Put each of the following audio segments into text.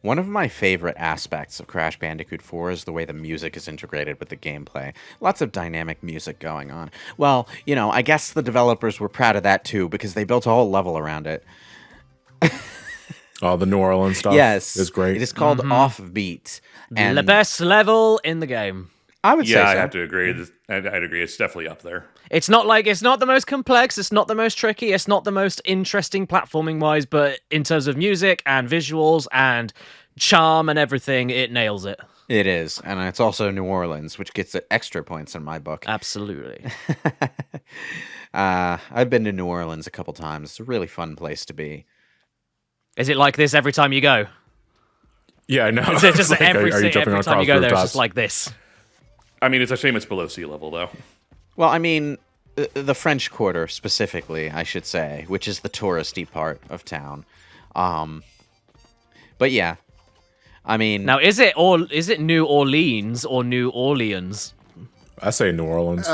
One of my favorite aspects of Crash Bandicoot 4 is the way the music is integrated with the gameplay. Lots of dynamic music going on. Well, I guess the developers were proud of that too because they built a whole level around it. Oh, the New Orleans stuff. Yes, is great. It is called Offbeat, and The best level in the game. I would say so. I have to agree. I'd agree. It's definitely up there. It's not the most complex, it's not the most tricky, it's not the most interesting platforming-wise, but in terms of music and visuals and charm and everything, it nails it. It is, and it's also New Orleans, which gets it extra points in my book. Absolutely. I've been to New Orleans a couple times. It's a really fun place to be. Is it like this every time you go? Yeah, I know. Is it just It's like, every are you jumping time across you go there, it's rooftops? just like this? I mean, it's a shame it's below sea level, though. Well, I mean, the French Quarter specifically, I should say, which is the touristy part of town. But yeah, I mean, Now, is it New Orleans or New Orleans? I say New Orleans.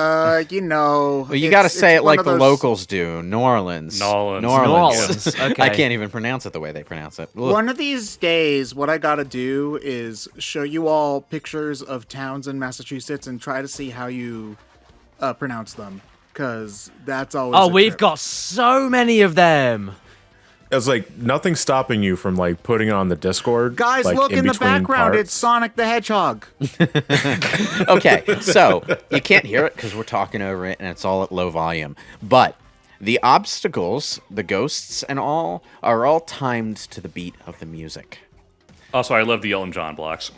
you got to say it like the locals do. New Orleans. Nolans. New Orleans. Okay. I can't even pronounce it the way they pronounce it. Ugh. One of these days, what I gotta do is show you all pictures of towns in Massachusetts and try to see how you pronounce them, because that's always. Oh, a we've trip. got so many of them. It's like nothing stopping you from like putting it on the Discord. Guys, like, look in the between background. parts. It's Sonic the Hedgehog. Okay, so you can't hear it because we're talking over it and it's all at low volume. But the obstacles, the ghosts and all, are all timed to the beat of the music. Also, I love the Elton John blocks.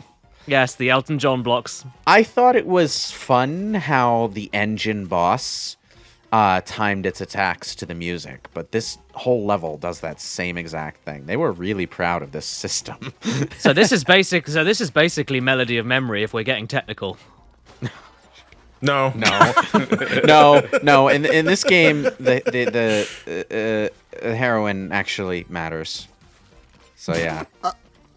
Yes, the Elton John blocks. I thought it was fun how the engine boss timed its attacks to the music, but this whole level does that same exact thing. They were really proud of this system. So this is basically Melody of Memory if we're getting technical. No. No. In this game, the heroine actually matters. So yeah.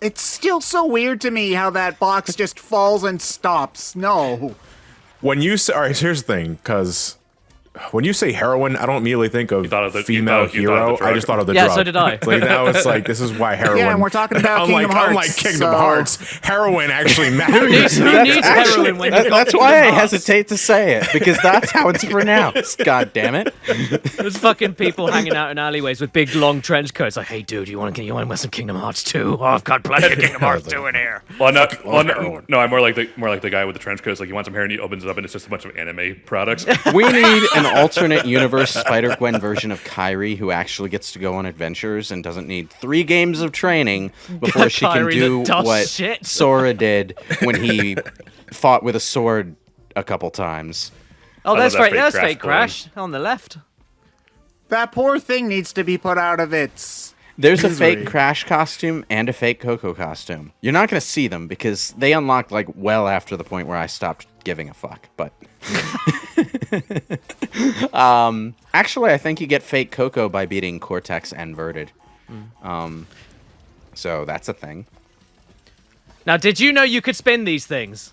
It's still so weird to me how that box just falls and stops. No. When you say, all right, here's the thing, because when you say heroin, I don't immediately think of thought of the- female you thought of hero. the drug. I just thought of the Yeah, drug. so did I. Like now it's like this is why heroin. Yeah, and we're talking about Kingdom Hearts, Unlike Kingdom so- Hearts, heroin actually matters. Who needs heroin when you've got That's why I Kingdom Hearts? hesitate to say it, because that's how it's pronounced. God damn it. There's fucking people hanging out in alleyways with big long trench coats. Like, hey, dude, you want to wear some Kingdom Hearts 2? Oh, I've got plenty of Kingdom Hearts 2 in here. Well, no, I'm more like the guy with the trench coat. It's like you want some hair, and he opens it up, and it's just a bunch of anime products. We need an alternate universe Spider-Gwen version of Kairi who actually gets to go on adventures and doesn't need 3 games of training before she can Kairi do that does what shit. Sora did when he fought with a sword a couple times. Oh, love there's that fake fake Crash on the left. That poor thing needs to be put out of its. There's a misery. fake Crash costume and a fake Coco costume. You're not going to see them because they unlocked like well after the point where I stopped giving a fuck. But actually, I think you get fake Coco by beating Cortex and Verted. So that's a thing. Now, did you know you could spin these things?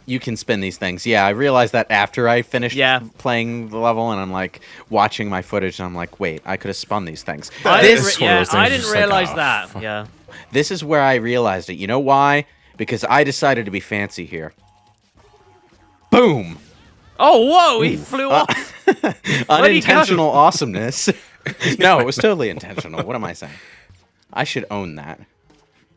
You can spin these things. Yeah, I realized that after I finished Yeah. playing the level, and I'm like watching my footage, and I'm like, wait, I could have spun these things. I This one of those things I is didn't just like, realize oh, that. fuck. Yeah. This is where I realized it. You know why? Because I decided to be fancy here. Boom! Oh, whoa! He flew off. Unintentional awesomeness. No, it was totally intentional. What am I saying? I should own that.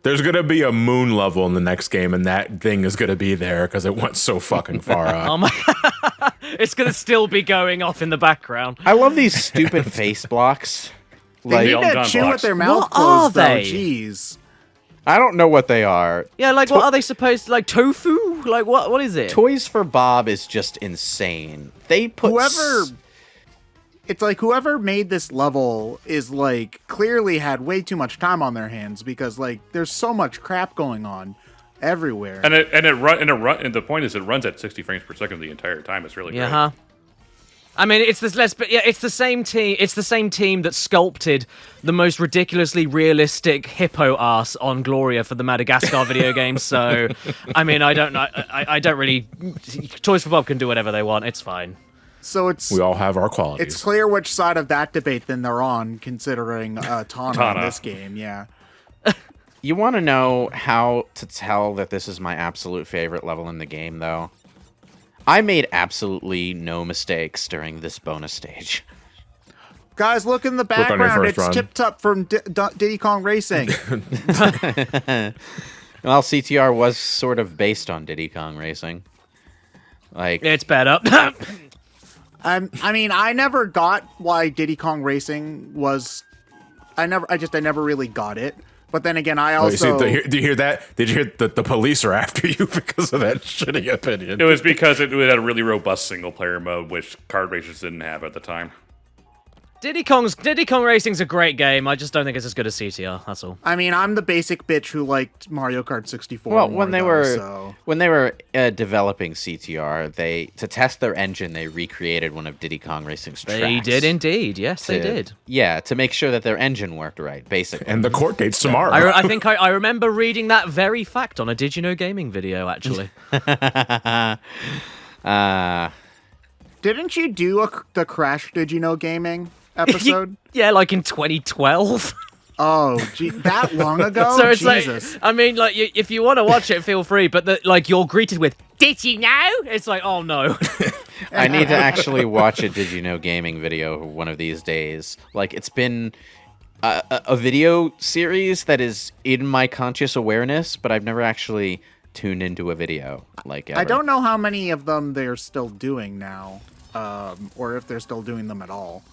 There's gonna be a moon level in the next game, and that thing is gonna be there because it went so fucking far up. Oh my! It's gonna still be going off in the background. I love these stupid face blocks. They Like, need Elton to John chew blocks. with their mouth What are closed, though. they? Jeez. I don't know what they are. Yeah, like what are they supposed like tofu? Like what is it? Toys for Bob is just insane. They put It's like whoever made this level is like clearly had way too much time on their hands because like there's so much crap going on everywhere. And the point is, it runs at 60 frames per second the entire time. It's really Yeah, great. huh? I mean, it's this but yeah, it's the same team. It's the same team that sculpted the most ridiculously realistic hippo ass on Gloria for the Madagascar video game. So, I mean, I don't know. I don't really. Toys for Bob can do whatever they want. It's fine. So it's We all have our qualities. it's clear which side of that debate then they're on, considering Tana in Tana. this game. Yeah. You want to know how to tell that this is my absolute favorite level in the game, though? I made absolutely no mistakes during this bonus stage. Guys, look in the on your background. first It's run. Tip Top from Diddy Kong Racing. Well, CTR was sort of based on Diddy Kong Racing. Like, It's better. I mean, I never got why Diddy Kong Racing was. I never really got it. But then again, I Oh, you see, also. did you hear that? Did you hear that the police are after you because of that shitty opinion? It was because it had a really robust single player mode, which kart racers didn't have at the time. Diddy Kong Racing's a great game. I just don't think it's as good as CTR. That's all. I mean, I'm the basic bitch who liked Mario Kart 64. well, more, when they though, were so. developing CTR, to test their engine, they recreated one of Diddy Kong Racing's tracks. They did indeed. Yes, they did. Yeah, to make sure that their engine worked right, basically. And the court date's tomorrow. I think I remember reading that very fact on a Did You Know Gaming video, actually. Didn't you do the Crash Did You Know Gaming episode? Yeah, like in 2012. Oh, gee, that long ago? So it's Jesus. like, I mean, like, if you want to watch it, feel free. But like, you're greeted with, "Did you know?" It's like, oh no. I need to actually watch a Did You Know Gaming video one of these days. Like, it's been a video series that is in my conscious awareness, but I've never actually tuned into a video. Like, ever. I don't know how many of them they're still doing now, or if they're still doing them at all.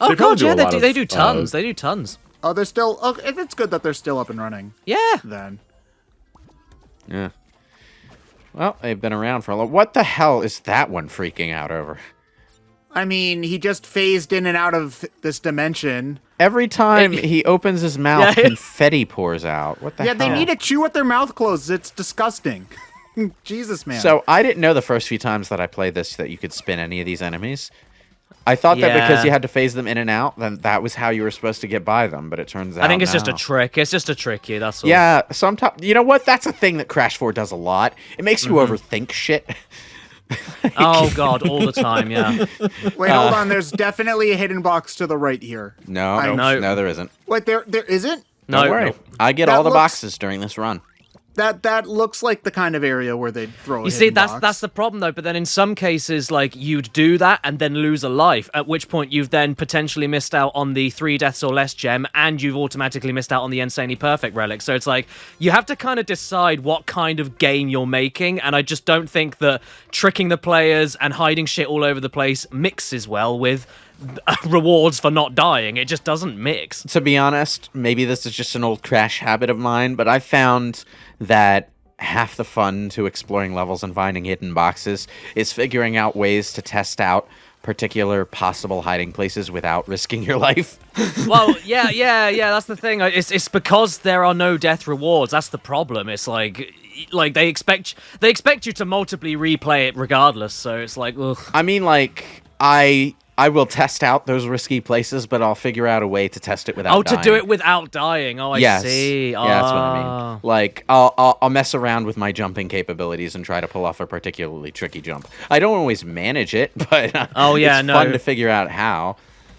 Oh They god, probably do yeah, a they lot do. of, They do tons. They do tons. Oh, they're still. Oh, if it's good that they're still up and running, Yeah. then. Yeah. Well, they've been around for a long. What the hell is that one freaking out over? I mean, he just phased in and out of this dimension. Every time he opens his mouth, Yeah. confetti pours out. What the Yeah, hell? they need to chew with their mouth closed. It's disgusting. Jesus, man. So I didn't know the first few times that I played this that you could spin any of these enemies. I thought that because Yeah. you had to phase them in and out, then that was how you were supposed to get by them. But it turns out I think it's just a no. trick. It's just a trick, yeah, that's all. Yeah, sometimes you know what? That's a thing that Crash 4 does a lot. It makes you overthink shit. Oh god, all the time, yeah. Wait, hold on. There's definitely a hidden box to the right here. No, No. no, there isn't. Wait, there isn't? No, Don't worry. no. I get That all the looks- boxes during this run. That looks like the kind of area where they'd throw. You see, that's the problem though. But then in some cases, like you'd do that and then lose a life. At which point you've then potentially missed out on the 3 deaths or less gem, and you've automatically missed out on the insanely perfect relic. So it's like you have to kind of decide what kind of game you're making. And I just don't think that tricking the players and hiding shit all over the place mixes well with rewards for not dying. It just doesn't mix. To be honest, maybe this is just an old Crash habit of mine, but I found that half the fun to exploring levels and finding hidden boxes is figuring out ways to test out particular possible hiding places without risking your life. Well, yeah. That's the thing. It's because there are no death rewards. That's the problem. It's like they expect you to multiply replay it regardless. So it's like, ugh. I mean, like, I will test out those risky places, but I'll figure out a way to test it without dying. To do it without dying. Oh, I Yes. see. Yeah, that's what I Ah. mean. Like, I'll mess around with my jumping capabilities and try to pull off a particularly tricky jump. I don't always manage it, but Oh, yeah, it's no. fun to figure out how.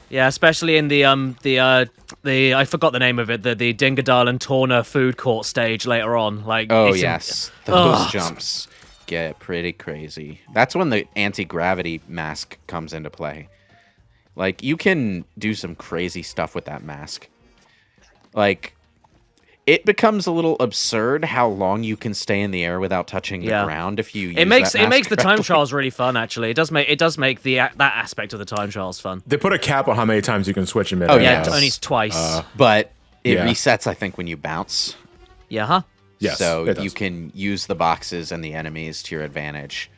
Yeah, especially in the I forgot the name of it, the Dingodile and Torna food court stage later on. Like, Oh, it's yes. Those Ugh. jumps get pretty crazy. That's when the anti-gravity mask comes into play. Like, you can do some crazy stuff with that mask. Like, it becomes a little absurd how long you can stay in the air without touching the Yeah. ground if you use It makes that it makes mask the time correctly. trials really fun. Actually, it does make that aspect of the time trials fun. They put a cap on how many times you can switch in mid. Oh, Yeah, yes. only twice. But it Yeah. resets, I think, when you bounce. Yeah, huh? Yes, So it does. you can use the boxes and the enemies to your advantage.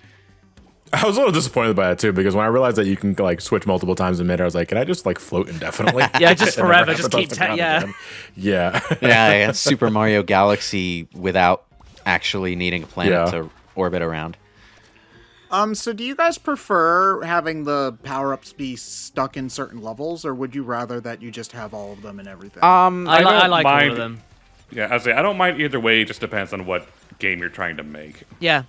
I was a little disappointed by that too because when I realized that you can like switch multiple times in mid, I was like, can I just like float indefinitely? Yeah, just And never forever, have just to touch keep the ta- ground yeah. again? Yeah. Yeah, it's Super Mario Galaxy without actually needing a planet Yeah. to orbit around. So do you guys prefer having the power-ups be stuck in certain levels, or would you rather that you just have all of them and everything? I don't like all mind- of them. Yeah, I say I don't mind either way. It just depends on what game you're trying to make. Yeah.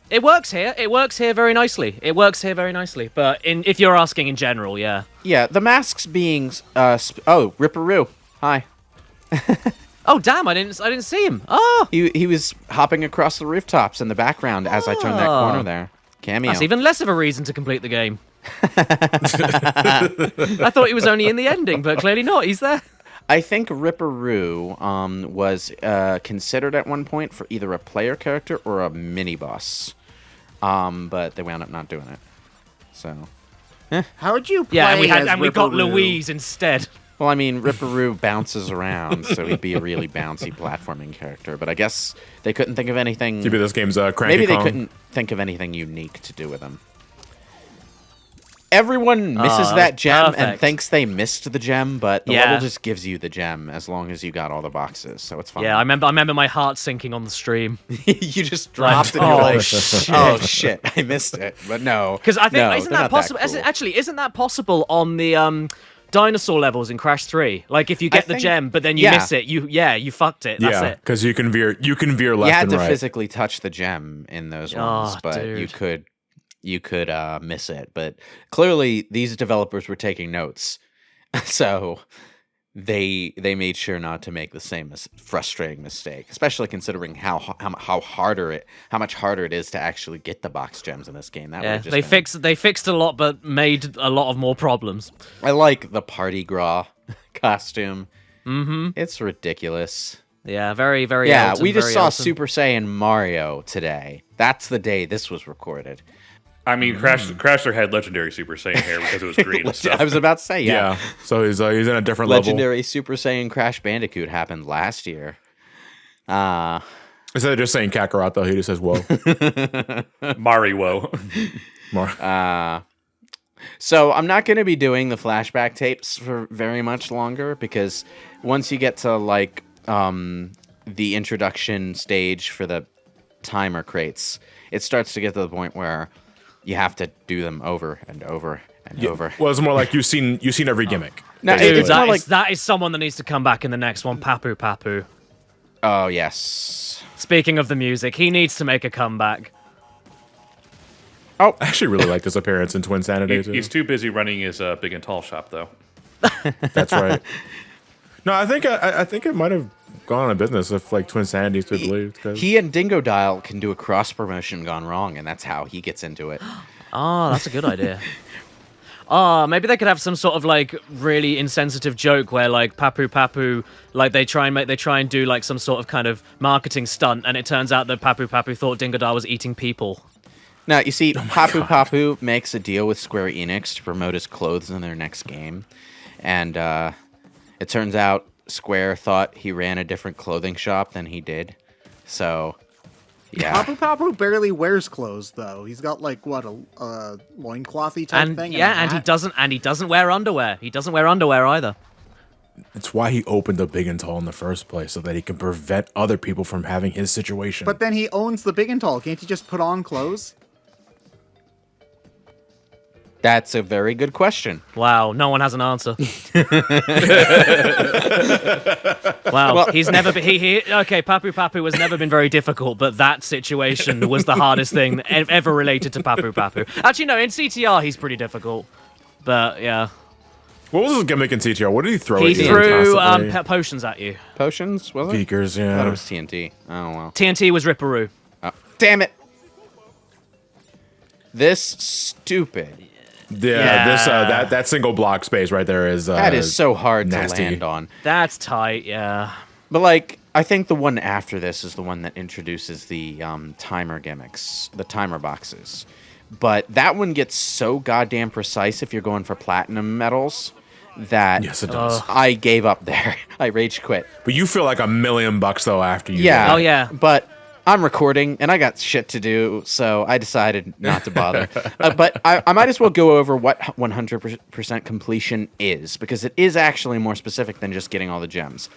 It works here. It works here very nicely. But if you're asking in general, yeah. Yeah, the masks being... oh, Ripperoo. Hi. Oh damn! I didn't see him. Oh, He was hopping across the rooftops in the background as I turned that corner there. Cameo. that's even less of a reason to complete the game. I thought he was only in the ending, but clearly not. He's there. I think Ripperoo was considered at one point for either a player character or a mini boss, but they wound up not doing it. So, How would you play Yeah, as we got Ripperoo? Louise instead. well, I mean, Ripperoo bounces around, so he'd be a really bouncy platforming character. But I guess they couldn't think of anything. Maybe this game's Cranky Maybe they Kong. couldn't think of anything unique to do with him. Everyone misses Oh, that gem and perfect. thinks they missed the gem, but the Yeah. level just gives you the gem as long as you got all the boxes, so it's fine. Yeah, I remember my heart sinking on the stream. You just dropped and you're oh, like, shit. oh shit, I missed it. But no, Because I think no, isn't they're that not possible? cool. Actually, isn't that possible on the dinosaur levels in Crash 3? Like if you get the think- gem, but then you yeah. miss it, you fucked it. That's Yeah, it. because you can veer You left had and to right. physically touch the gem in those ones, Oh, but dude. you could miss it. But clearly, these developers were taking notes, so they made sure not to make the same frustrating mistake, especially considering how much harder it is to actually get the box gems in this game. That Yeah, would've just they fixed a lot, but made a lot of more problems. I like the party gras costume. Mm-hmm. It's ridiculous. Yeah, very, very. Yeah, Elton, we just very saw Elton. Super Saiyan Mario today. That's the day this was recorded. I mean, Crashler had legendary Super Saiyan hair because it was green and stuff. I was about to say, Yeah, so he's in a different Legendary Super Saiyan Crash Bandicoot happened last year. level. Instead of just saying Kakarot, though, he just says, whoa. Mario. More. So I'm not going to be doing the flashback tapes for very much longer because once you get to like the introduction stage for the timer crates, it starts to get to the point where you have to do them over and over and over. Well, it's more like you've seen every gimmick. No, basically. it's more like that is someone that needs to come back in the next one. Papu Papu. oh yes. Speaking of the music, he needs to make a comeback. I actually really like his appearance in Twin Sanity, too. He's too busy running his big and tall shop, though. That's right. No, I think it might have gone out of business if like Twin Sanity stood believed. He and Dingodile can do a cross promotion gone wrong, and that's how he gets into it. Oh, that's a good idea. Maybe they could have some sort of like really insensitive joke where like Papu Papu, like they try and do like some sort of kind of marketing stunt, and it turns out that Papu Papu thought Dingodile was eating people. Now, you see, Papu Papu makes a deal with Square Enix to promote his clothes in their next game. And it turns out Square thought he ran a different clothing shop than he did. So, yeah. Papu Papu barely wears clothes, though. He's got like what a loinclothy type And thing. yeah, a and he hat. doesn't wear underwear. He doesn't wear underwear either. It's why he opened the Big and Tall in the first place, so that he can prevent other people from having his situation. But then he owns the big and tall. Can't he just put on clothes? That's a very good question. Wow, no one has an answer. Wow, he's never been. Okay, Papu Papu has never been very difficult, but that situation was the hardest thing ever related to Papu Papu. Actually, no, in CTR he's pretty difficult, but yeah, what was his gimmick in CTR? What did he throw he at you threw constantly? potions at you. Potions, was it? Beakers, I thought yeah. it was TNT. Oh, well. TNT was Ripperoo. Oh, damn it. This stupid. Yeah, this that single block space right there is That is so hard nasty. to land on. That's tight, yeah. But, like, I think the one after this is the one that introduces the timer gimmicks, the timer boxes. But that one gets so goddamn precise if you're going for platinum medals that Yes, it does. I gave up there. I rage quit. But you feel like $1 million though after you. Yeah. do Oh, that. yeah. But I'm recording and I got shit to do, so I decided not to bother. But I might as well go over what 100% completion is, because it is actually more specific than just getting all the gems.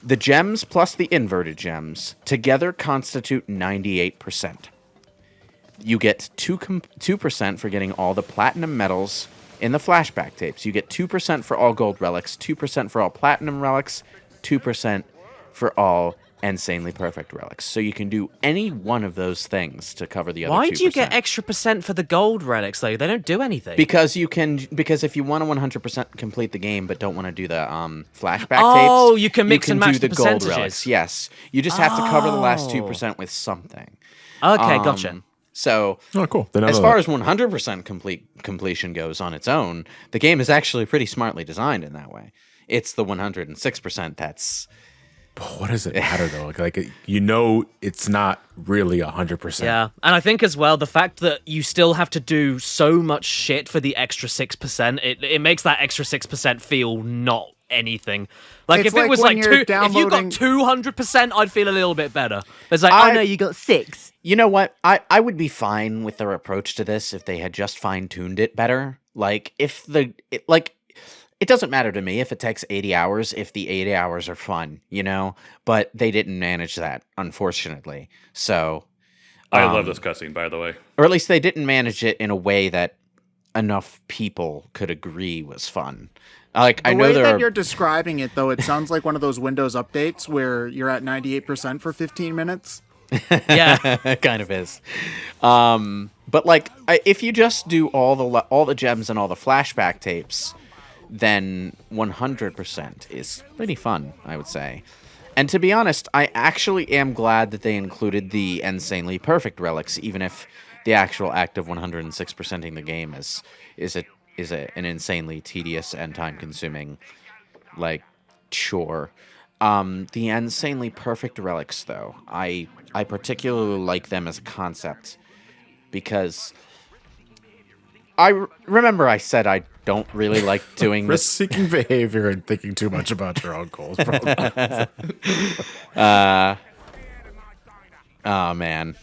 The gems plus the inverted gems together constitute 98%. You get 2% for getting all the platinum medals in the flashback tapes. You get 2% for all gold relics, 2% for all platinum relics, 2% for all insanely perfect relics. So you can do any one of those things to cover the other 2%. Why do you get extra % for the gold relics though? They don't do anything. Because if you want to 100% complete the game but don't want to do the flashback tapes, oh, you can mix and match do the the gold percentages. relics. Yes, you just have to cover the last 2% with something. Okay, gotcha. So, Oh, cool. Then I as know far that. as 100% completion goes on its own, the game is actually pretty smartly designed in that way. It's the 106% that's... What does it matter though? Like it's not really 100%. Yeah, and I think as well the fact that you still have to do so much shit for the extra 6%, it makes that extra 6% feel not anything. Like It's if it was when like you're if you got downloading- 200%, I'd feel a little bit better. It's like, oh no, you got 6. You know what? I would be fine with their approach to this if they had just fine-tuned it better. Like, it doesn't matter to me if it takes 80 hours, if the 80 hours are fun, you know? But they didn't manage that, unfortunately. So... I love this cutscene, by the way. Or at least they didn't manage it in a way that enough people could agree was fun. Like, I The know way there that are... you're describing it, though, it sounds like one of those Windows updates where you're at 98% for 15 minutes. Yeah. It kind of is. But like, if you just do all the gems and all the flashback tapes, then 100% is pretty fun, I would say. And to be honest, I actually am glad that they included the insanely perfect relics, even if the actual act of 106%ing the game is an insanely tedious and time-consuming, like, chore. The insanely perfect relics, though, I particularly like them as a concept because remember I said I don't really like doing this. Risk-seeking behavior and thinking too much about your own goals. Oh man,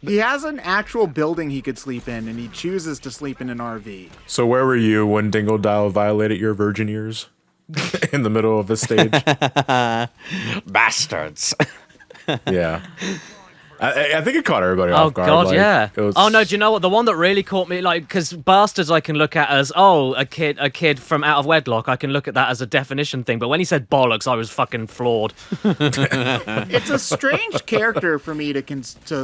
He has an actual building he could sleep in, and he chooses to sleep in an RV. So where were you when Dingodile violated your virgin years? In the middle of the stage? bastards! Yeah. I think it caught everybody Oh off guard. god, like, yeah. it was- Oh no, do you know what? The one that really caught me, like, because bastards I can look at as, oh, a kid from out of wedlock. I can look at that as a definition thing. But when he said bollocks, I was fucking floored. It's a strange character for me to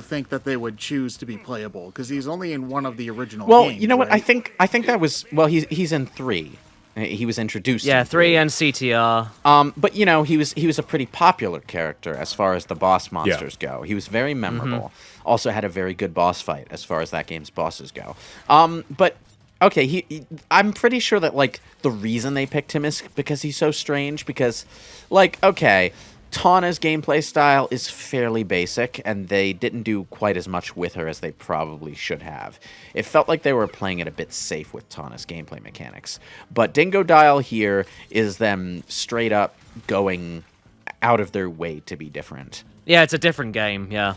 think that they would choose to be playable, because he's only in one of the original Well, games, you know what? right? I think that was he's in 3. He was introduced. Yeah, in 3 and CTR. But you know, he was a pretty popular character as far as the boss monsters go. He was very memorable. Also had a very good boss fight as far as that game's bosses go. But okay, I'm pretty sure that like the reason they picked him is because he's so strange. Because, like, okay, Tawna's gameplay style is fairly basic, and they didn't do quite as much with her as they probably should have. It felt like they were playing it a bit safe with Tawna's gameplay mechanics. But Dingodile here is them straight up going out of their way to be different. Yeah, it's a different game, yeah.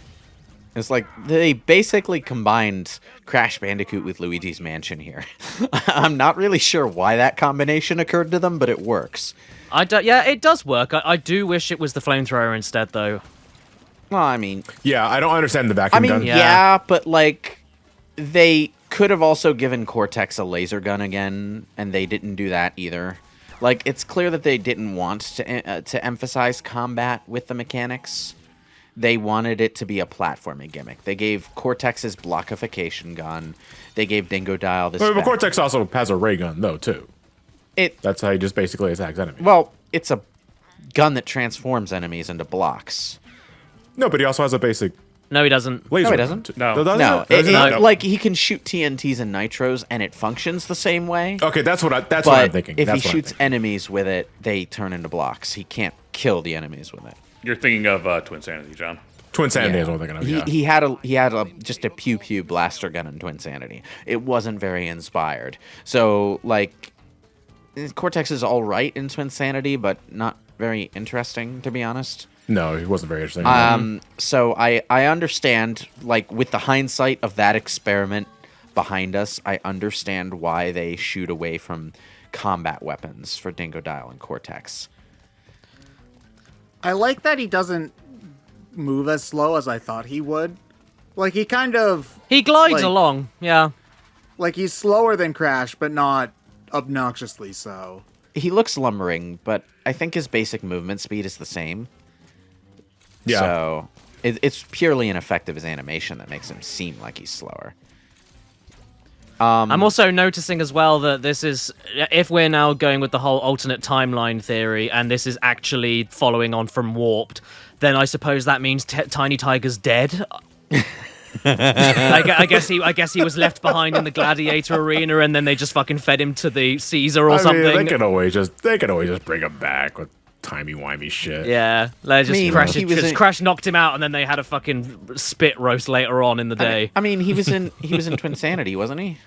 It's like they basically combined Crash Bandicoot with Luigi's Mansion here. I'm not really sure why that combination occurred to them, but it works. Yeah, it does work. I do wish it was the flamethrower instead, though. Well, I mean, Yeah, I don't understand the vacuum gun. yeah, but like they could have also given Cortex a laser gun again, and they didn't do that either. Like, it's clear that they didn't want to emphasize combat with the mechanics. They wanted it to be a platforming gimmick. They gave Cortex his blockification gun. They gave Dingodile this. But Cortex also has a ray gun, though, too. That's how he just basically attacks enemies. Well, it's a gun that transforms enemies into blocks. No, but he also has a basic No, he doesn't. laser No, he gun, doesn't. too. No. Does No, it? Does it not? like he can shoot TNTs and nitros, and it functions the same way. Okay, that's what I'm But thinking. if That's he what I'm shoots thinking. enemies with it, they turn into blocks. He can't kill the enemies with it. You're thinking of Twin Sanity, John. Twin Sanity Yeah. is what I'm thinking of. He had just a pew pew blaster gun in Twin Sanity. It wasn't very inspired. So like, Cortex is all right in Twin Sanity, but not very interesting, to be honest. No, he wasn't very interesting. So I understand, like, with the hindsight of that experiment behind us, I understand why they shoot away from combat weapons for Dingodile and Cortex. I like that he doesn't move as slow as I thought he would. Like, he kind of... He glides Like- along, yeah. Like, he's slower than Crash, but not obnoxiously so. He looks lumbering, but I think his basic movement speed is the same. Yeah. So it's purely ineffective as animation that makes him seem like he's slower. I'm also noticing as well that this is, if we're now going with the whole alternate timeline theory, and this is actually following on from Warped, then I suppose that means Tiny Tiger's dead. I guess he was left behind in the gladiator arena, and then they just fucking fed him to the Caesar or something. They can always just bring him back with timey-wimey shit. Yeah, Crash knocked him out, and then they had a fucking spit roast later on in the day. I mean, he was in Twinsanity, wasn't he?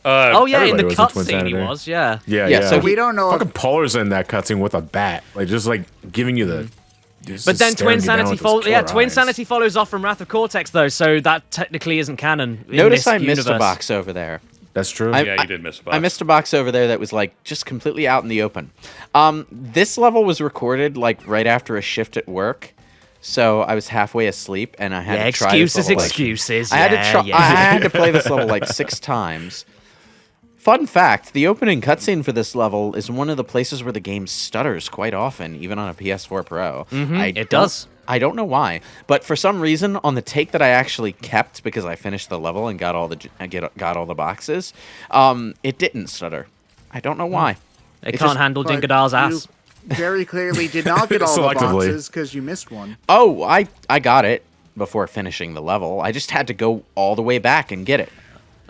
Oh yeah, in the everybody was in cutscene he Twinsanity. was. Yeah. Yeah. So we don't know. Fucking Polar's in that cutscene with a bat, like just like giving you the. But then Twinsanity follows off from Wrath of Cortex though, so that technically isn't canon. Notice I universe. missed a box over there. That's true. Yeah, you did miss a box. I missed a box over there that was like just completely out in the open. This level was recorded like right after a shift at work, so I was halfway asleep and I had to try this level, excuses. I had to play this level like 6 times. Fun fact, the opening cutscene for this level is one of the places where the game stutters quite often, even on a PS4 Pro. It does. I don't know why, but for some reason, on the take that I actually kept because I finished the level and got all the boxes, it didn't stutter. I don't know why. It can't handle But Dingodile's ass. You very clearly did not get all the Selectively. boxes because you missed one. Oh, I got it before finishing the level. I just had to go all the way back and get it.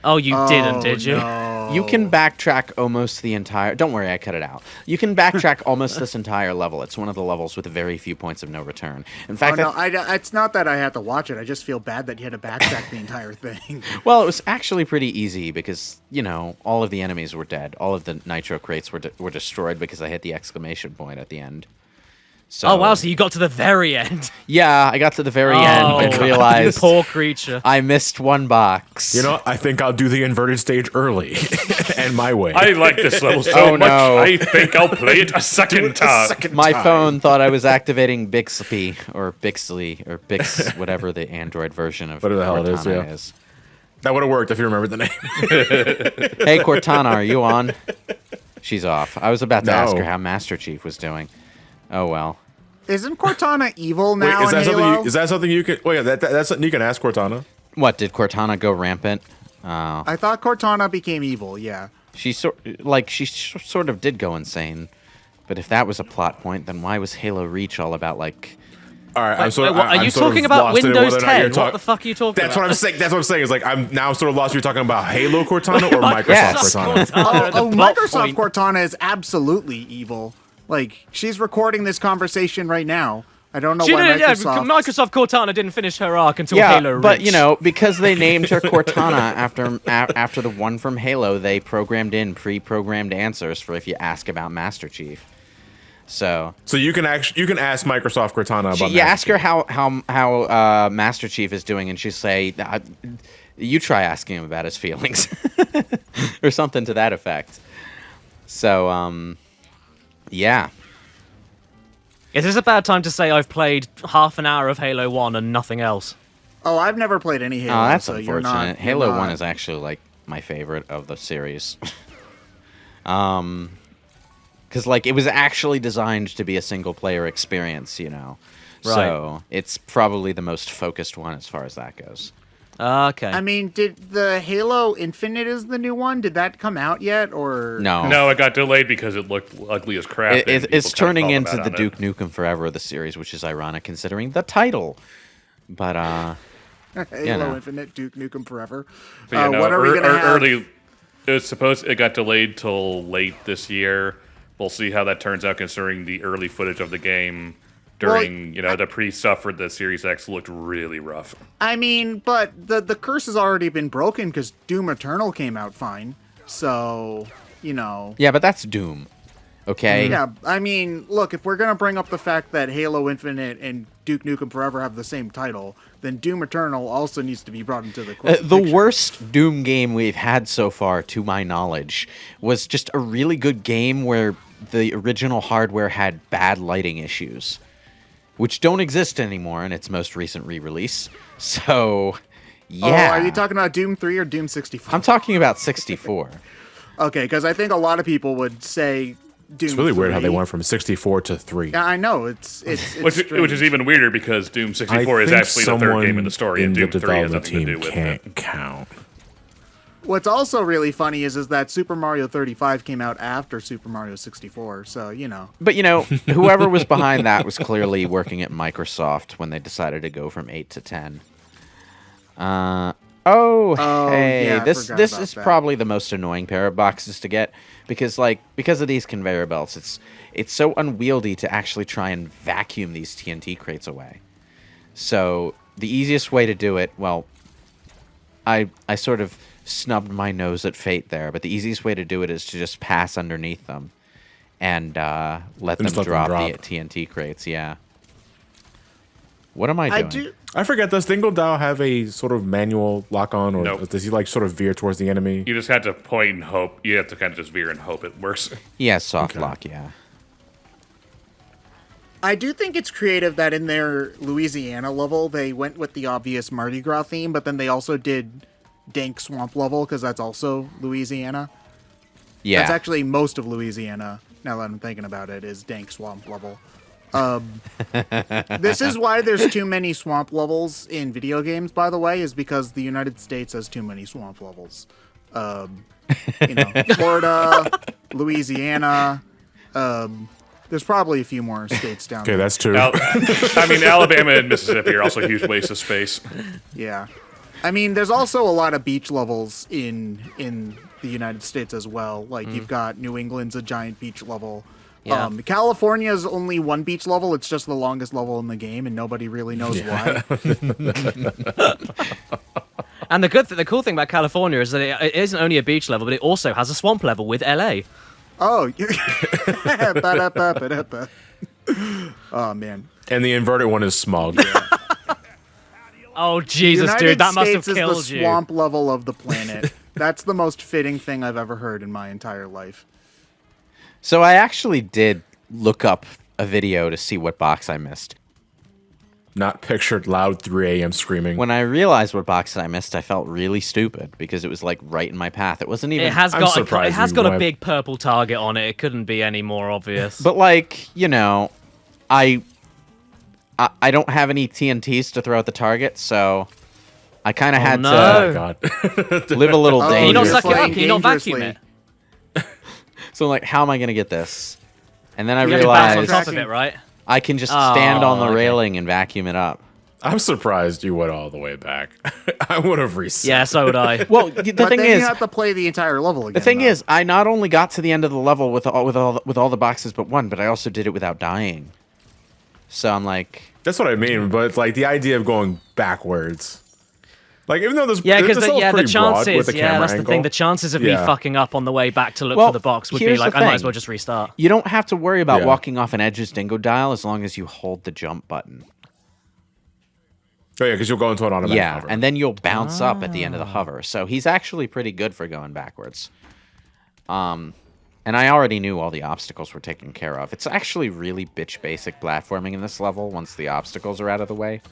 Oh, you didn't, did you? No. You can backtrack almost the entire... Don't worry, I cut it out. You can backtrack almost this entire level. It's one of the levels with very few points of no return. In fact, It's not that I had to watch it. I just feel bad that you had to backtrack the entire thing. well, it was actually pretty easy because, all of the enemies were dead. All of the nitro crates were destroyed because I hit the exclamation point at the end. So, Oh wow, so you got to the very end. Yeah, I got to the very end and You realized poor creature. I missed one box. I think I'll do the inverted stage early and my way. I like this level so Oh, much. no. I think I'll play it a second time. My phone thought I was activating Bixby or Bixley or Bix, whatever the Android version of Whatever the hell it is, Cortana yeah. is. That would have worked if you remembered the name. Hey, Cortana, are you on? She's off. I was about to ask No. her how Master Chief was doing. Oh, well. Isn't Cortana evil Wait, now is that in Halo? is that something you can? Wait, that's something you can ask Cortana. What, did Cortana go rampant? Oh. I thought Cortana became evil, yeah. She sort of did go insane. But if that was a plot point, then why was Halo Reach all about, like... All right, Are you talking about Windows 10? What the fuck are you talking That's about? what I'm saying. That's what I'm saying. Is like I'm sort of lost. You're talking about Halo Cortana or Microsoft Yes. Cortana? Oh, Microsoft Cortana is absolutely evil. Like, she's recording this conversation right now. I don't know why Microsoft Cortana didn't finish her arc until Yeah, Halo but Reach. because they named her Cortana after the one from Halo, they programmed in pre-programmed answers for if you ask about Master Chief. So you can ask Microsoft Cortana about. you ask her how Master Chief is doing, and she'll say, "You try asking him about his feelings," or something to that effect. So yeah. Is this a bad time to say I've played half an hour of Halo 1 and nothing else? Oh, I've never played any Halo. Oh, that's so unfortunate. You're not, Halo you're 1 not- is actually like my favorite of the series. Because it was actually designed to be a single player experience, So it's probably the most focused one as far as that goes. Okay. I mean, did the Halo Infinite is the new one? Did that come out yet, or No. No, it got delayed because it looked ugly as crap. and people It's kinda turning called them into out the on Duke it. Nukem Forever of the series, which is ironic considering the title. But Halo Infinite, Duke Nukem Forever? But, What are we gonna have? early? It got delayed till late this year. We'll see how that turns out, considering the early footage of the game during the pre-stuff for the Series X looked really rough. I mean, but the curse has already been broken because Doom Eternal came out fine. So, yeah, but that's Doom. Okay. Yeah, I mean, look, if we're gonna bring up the fact that Halo Infinite and Duke Nukem Forever have the same title, then Doom Eternal also needs to be brought into the The picture. worst Doom game we've had so far, to my knowledge, was just a really good game where the original hardware had bad lighting issues, which don't exist anymore in its most recent re-release. So, yeah. Oh, are you talking about Doom 3 or Doom 64? I'm talking about 64. Okay, because I think a lot of people would say Doom It's really weird how they 3. went from 64 to 3. Yeah, I know. It's Which strange. is even weirder because Doom 64 is actually the third game in the story, and Doom 3 has nothing to do with can't it. count. What's also really funny is that Super Mario 35 came out after Super Mario 64, so, you know. But, you know, whoever was behind that was clearly working at Microsoft when they decided to go from 8 to 10. Hey, yeah, I this forgot this about is that. probably the most annoying pair of boxes to get because of these conveyor belts. It's so unwieldy to actually try and vacuum these TNT crates away. So the easiest way to do it, well, I sort of snubbed my nose at fate there, but the easiest way to do it is to just pass underneath them and let them drop the TNT crates. Yeah. What am I doing? I forget, does Dingodile have a sort of manual lock-on, or Nope. does he like sort of veer towards the enemy? You just have to point and hope. You have to kind of just veer and hope it works. Yeah, soft lock, yeah. I do think it's creative that in their Louisiana level, they went with the obvious Mardi Gras theme, but then they also did Dank Swamp level, because that's also Louisiana. Yeah. That's actually most of Louisiana, now that I'm thinking about it, is Dank Swamp level. This is why there's too many swamp levels in video games, by the way, is because the United States has too many swamp levels. Florida, Louisiana, there's probably a few more states down Okay, there. that's 2. Alabama and Mississippi are also huge wastes of space. Yeah. I mean, there's also a lot of beach levels in the United States as well. Like, you've got New England's a giant beach level. Yeah. California's only one beach level. It's just the longest level in the game, and nobody really knows why. And the cool thing about California is that it isn't only a beach level, but it also has a swamp level with LA. Oh. Ba-da-ba-ba-da-ba. Oh, man. And the inverted one is smog. Oh Jesus, United dude, that must have States killed is the you. swamp level of the planet. That's the most fitting thing I've ever heard in my entire life. So I actually did look up a video to see what box I missed. Not pictured loud 3 a.m. screaming. When I realized what box I missed, I felt really stupid because it was like right in my path. It wasn't even. It has I'm got surprised you a went- big purple target on it. It couldn't be any more obvious. But like, you know, I don't have any TNTs to throw at the target, so I kind of had no. Oh, to God. live a little Can you not dangerously. suck it up? Can you not vacuum Dangerously. it? So I'm like, how am I gonna get this? And then I You have to bounce on realized top of it, right? I can just stand on the okay. railing and vacuum it up. I'm surprised you went all the way back. I would have reset. Yeah, so would I. Well, the But thing then is, you have to play the entire level again. the thing though. is, I not only got to the end of the level with all the boxes but one, but I also did it without dying. So I'm like, That's what I mean, but it's like the idea of going backwards. Like, even though this Yeah, because this level's the pretty broad with chances, the yeah, camera that's the angle. thing. The chances of me Yeah. fucking up on the way back to look Well, for the box would be here's like, the I might as thing. well just restart. you don't have to worry about Yeah. walking off an edge's Dingodile as long as you hold the jump button. Oh, yeah, because you'll go into an automatic Yeah, hover. and then you'll bounce up at the end of the hover. So he's actually pretty good for going backwards. And I already knew all the obstacles were taken care of. It's actually really bitch basic platforming in this level once the obstacles are out of the way.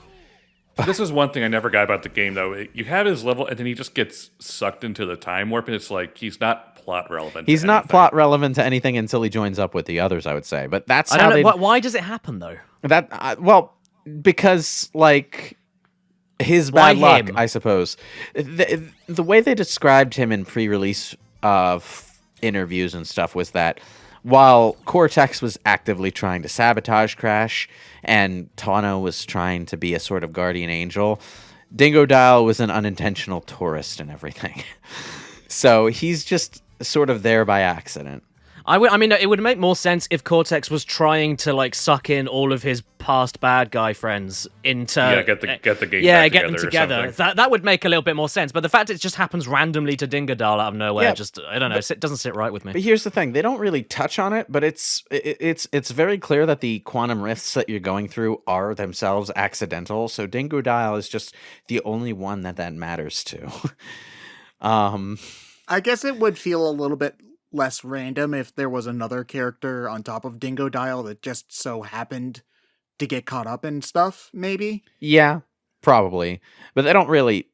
This is one thing I never got about the game, though. You have his level, and then he just gets sucked into the time warp, and it's like he's not plot relevant. He's to not anything. plot relevant to anything until he joins up with the others, I would say. But that's I how don't they know. Why does it happen, though? well, because like his Why bad luck, him? I suppose. The way they described him in pre-release interviews and stuff was that while Cortex was actively trying to sabotage Crash and Tawno was trying to be a sort of guardian angel, Dingodile was an unintentional tourist and everything. So he's just sort of there by accident. I mean, it would make more sense if Cortex was trying to like suck in all of his past bad guy friends into get the game yeah, back get them together or together. something. That would make a little bit more sense. But the fact it just happens randomly to Dingodile out of nowhere, Yeah, just I don't know, it doesn't sit right with me. But here's the thing: they don't really touch on it, but it's very clear that the quantum rifts that you're going through are themselves accidental. So Dingodile is just the only one that matters to. I guess it would feel a little bit less random if there was another character on top of Dingodile that just so happened to get caught up in stuff, maybe? Yeah, probably, but they don't really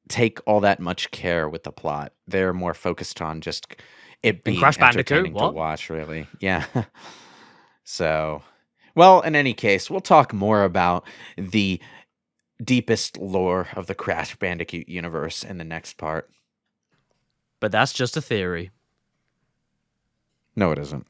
take all that much care with the plot. They're more focused on just it be Crash Bandicoot, entertaining to what? watch, really. Yeah. So, well, in any case, we'll talk more about the deepest lore of the Crash Bandicoot universe in the next part. But that's just a theory. No, it isn't.